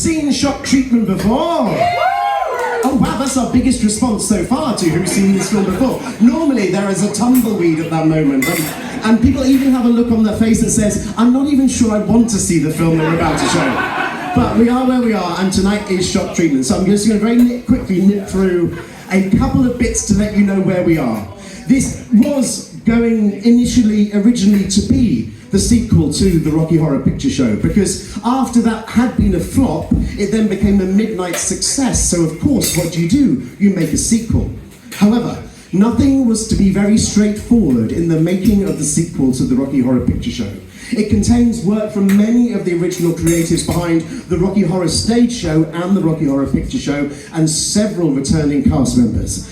seen Shock Treatment before? Oh wow, that's our biggest response so far to who's seen this film before. Normally there is a tumbleweed at that moment, and people even have a look on their face that says, I'm not even sure I want to see the film they're about to show. But we are where we are, and tonight is Shock Treatment. So I'm just going to very quickly nip through a couple of bits to let you know where we are. This was going originally to be the sequel to the Rocky Horror Picture Show, because after that had been a flop, it then became a midnight success. So of course, what do? You make a sequel. However, nothing was to be very straightforward in the making of the sequel to the Rocky Horror Picture Show. It contains work from many of the original creatives behind the Rocky Horror Stage Show and the Rocky Horror Picture Show, and several returning cast members.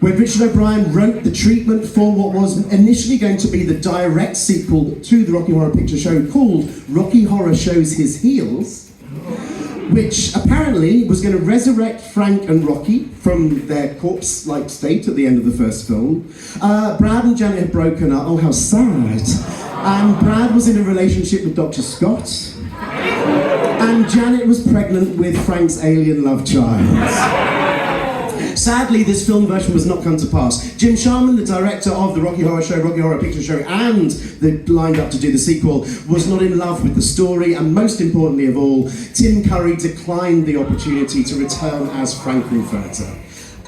When Richard O'Brien wrote the treatment for what was initially going to be the direct sequel to the Rocky Horror Picture Show called Rocky Horror Shows His Heels, which apparently was going to resurrect Frank and Rocky from their corpse-like state at the end of the first film. Brad and Janet had broken up. Oh, how sad. And Brad was in a relationship with Dr. Scott. And Janet was pregnant with Frank's alien love child. Sadly, this film version was not come to pass. Jim Sharman, the director of the Rocky Horror Show, Rocky Horror Picture Show, and lined up to do the sequel, was not in love with the story, and most importantly of all, Tim Curry declined the opportunity to return as Frankenfurter.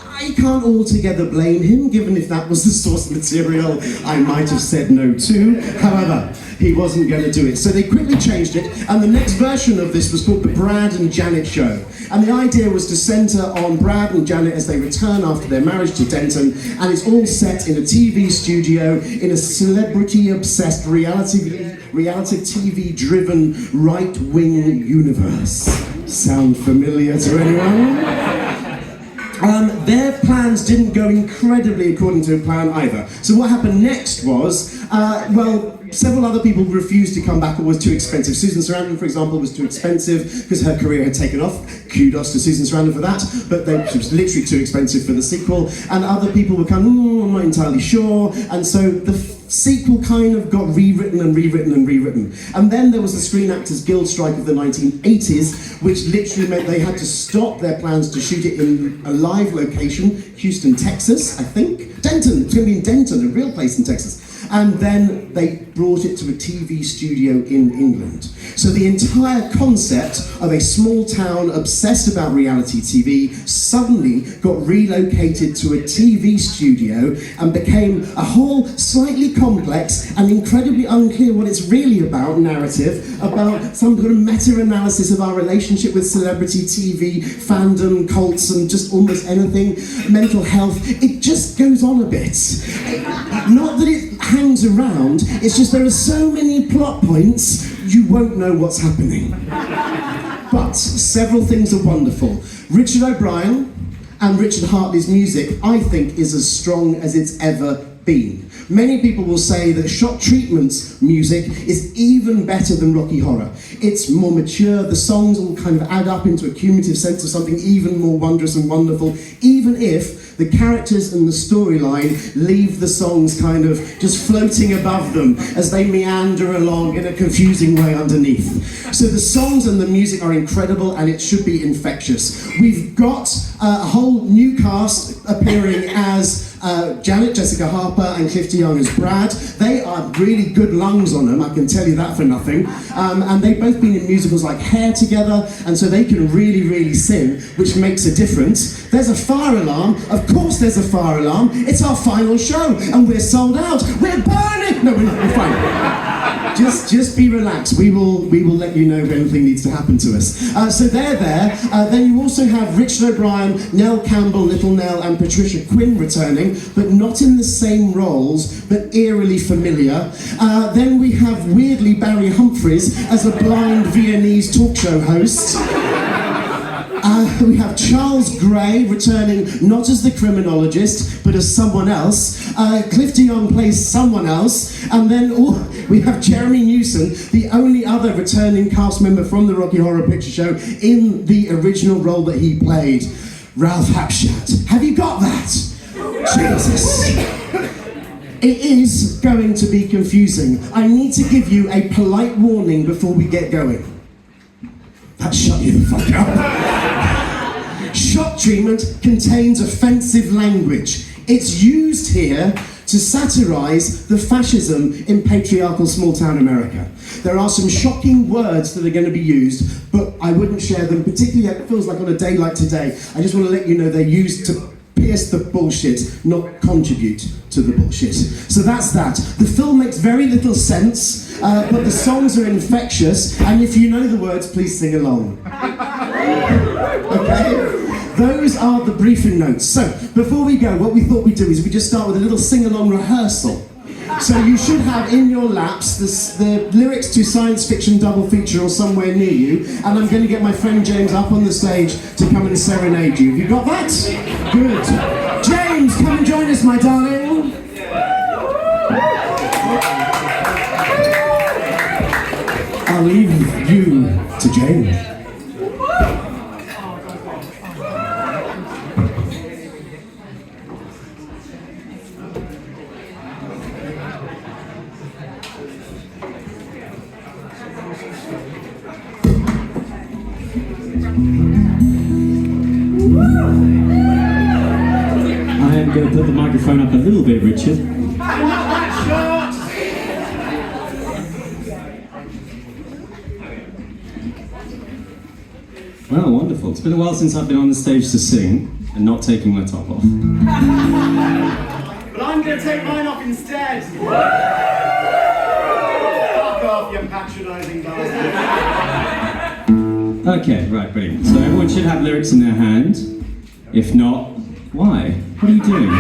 I can't altogether blame him, given if that was the source material, I might have said no to. However, he wasn't going to do it. So they quickly changed it, and the next version of this was called The Brad and Janet Show. And the idea was to centre on Brad and Janet as they return after their marriage to Denton, and it's all set in a TV studio in a celebrity-obsessed, reality TV-driven, right-wing universe. Sound familiar to anyone? Their plans didn't go incredibly according to plan either. So what happened next was, several other people refused to come back or was too expensive. Susan Sarandon, for example, was too expensive because her career had taken off. Kudos to Susan Sarandon for that, but she was literally too expensive for the sequel. And other people were kind of, I'm not entirely sure. And so the sequel kind of got rewritten and rewritten and rewritten. And then there was the Screen Actors Guild strike of the 1980s, which literally meant they had to stop their plans to shoot it in a live location, Houston, Texas, I think. Denton, it was going to be in Denton, a real place in Texas. And then they brought it to a TV studio in England. So the entire concept of a small town obsessed about reality TV suddenly got relocated to a TV studio and became a whole slightly complex and incredibly unclear what it's really about narrative, about some kind of meta-analysis of our relationship with celebrity TV, fandom, cults, and just almost anything, mental health. It just goes on a bit. Not that it hangs around, it's just there are so many plot points you won't know what's happening. But several things are wonderful. Richard O'Brien and Richard Hartley's music, I think, is as strong as it's ever been. Many people will say that Shock Treatment's music is even better than Rocky Horror. It's more mature, the songs all kind of add up into a cumulative sense of something even more wondrous and wonderful, even if the characters and the storyline leave the songs kind of just floating above them as they meander along in a confusing way underneath. So the songs and the music are incredible, and it should be infectious. We've got a whole new cast appearing as Janet, Jessica Harper, and Cliff DeYoung as Brad. They are really good lungs on them, I can tell you that for nothing. And they've both been in musicals like Hair together, and so they can really, really sing, which makes a difference. There's a fire alarm. Of course there's a fire alarm. It's our final show, and we're sold out. We're burning! No, we're not, we're fine. Just be relaxed. We will let you know if anything needs to happen to us. So they're there. Then you also have Richard O'Brien, Nell Campbell, Little Nell, and Patricia Quinn returning, but not in the same roles, but eerily familiar. Then we have weirdly Barry Humphries as a blind Viennese talk show host. We have Charles Gray returning not as the criminologist, but as someone else. Cliff DeYoung plays someone else. And then we have Jeremy Newson, the only other returning cast member from the Rocky Horror Picture Show in the original role that he played, Ralph Hapshat. Have you got that? Jesus. It is going to be confusing. I need to give you a polite warning before we get going. That shut you the fuck up. Shock treatment contains offensive language. It's used here to satirize the fascism in patriarchal small-town America. There are some shocking words that are going to be used, but I wouldn't share them, particularly it feels like on a day like today. I just want to let you know they're used to pierce the bullshit, not contribute to the bullshit. So that's that. The film makes very little sense, but the songs are infectious, and if you know the words, please sing along. Okay? Those are the briefing notes. So, before we go, what we thought we'd do is we just start with a little sing-along rehearsal. So you should have in your laps the lyrics to Science Fiction Double Feature or Somewhere Near You, and I'm going to get my friend James up on the stage to come and serenade you. Have you got that? Good. James, come and join us, my darling. I'll leave you to James. I'm going to put the microphone up a little bit, Richard. Well, wonderful. It's been a while since I've been on the stage to sing and not taking my top off. But I'm going to take mine off instead. Fuck off, you patronising bastard. Okay, right, brilliant. So everyone should have lyrics in their hand. If not, why? What are you doing?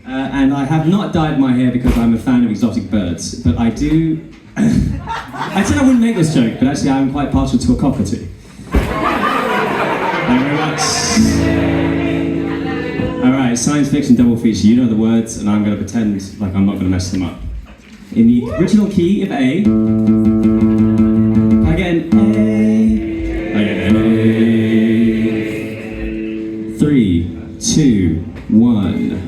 And I have not dyed my hair because I'm a fan of exotic birds, but I do... I said I wouldn't make this joke, but actually I'm quite partial to a cockatoo. Thank you very much. Alright, Science Fiction Double Feature. You know the words, and I'm going to pretend like I'm not going to mess them up. In the original key of A, I get an A. I get an A. 3, 2, 1.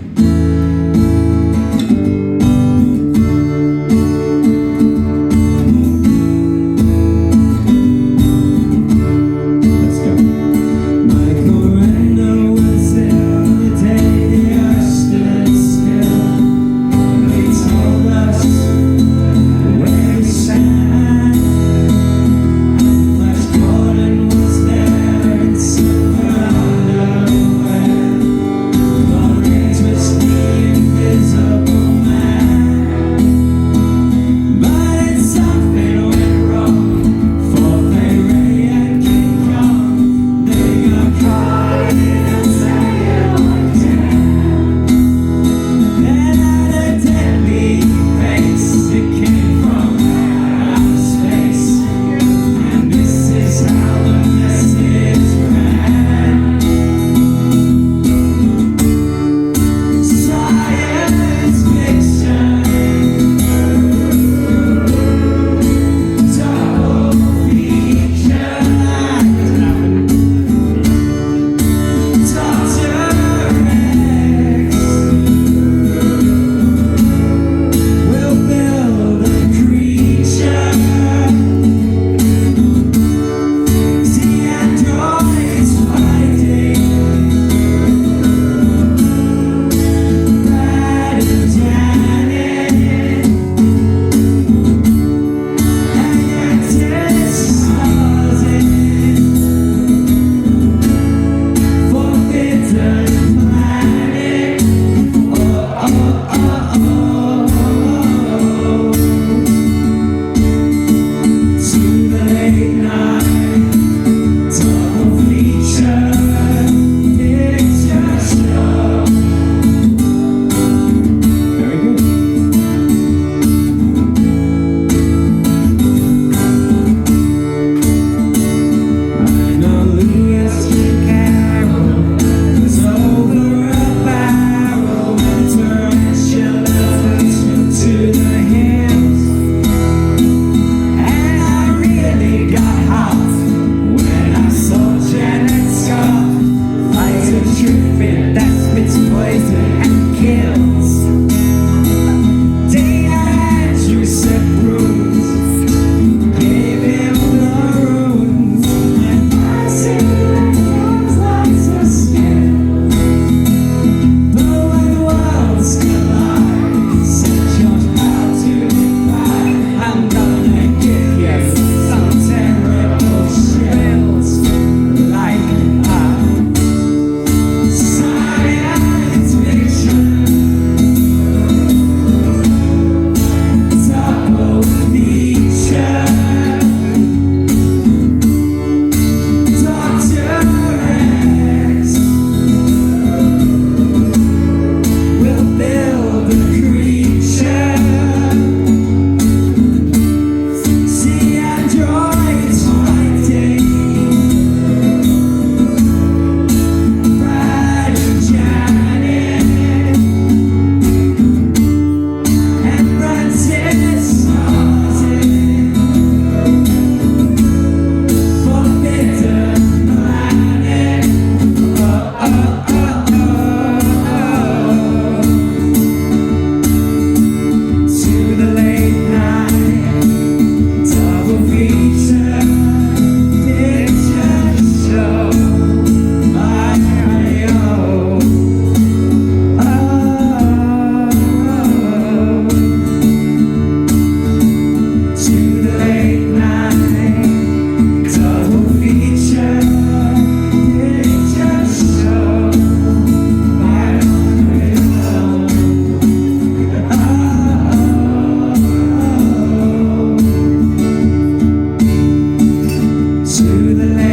the land.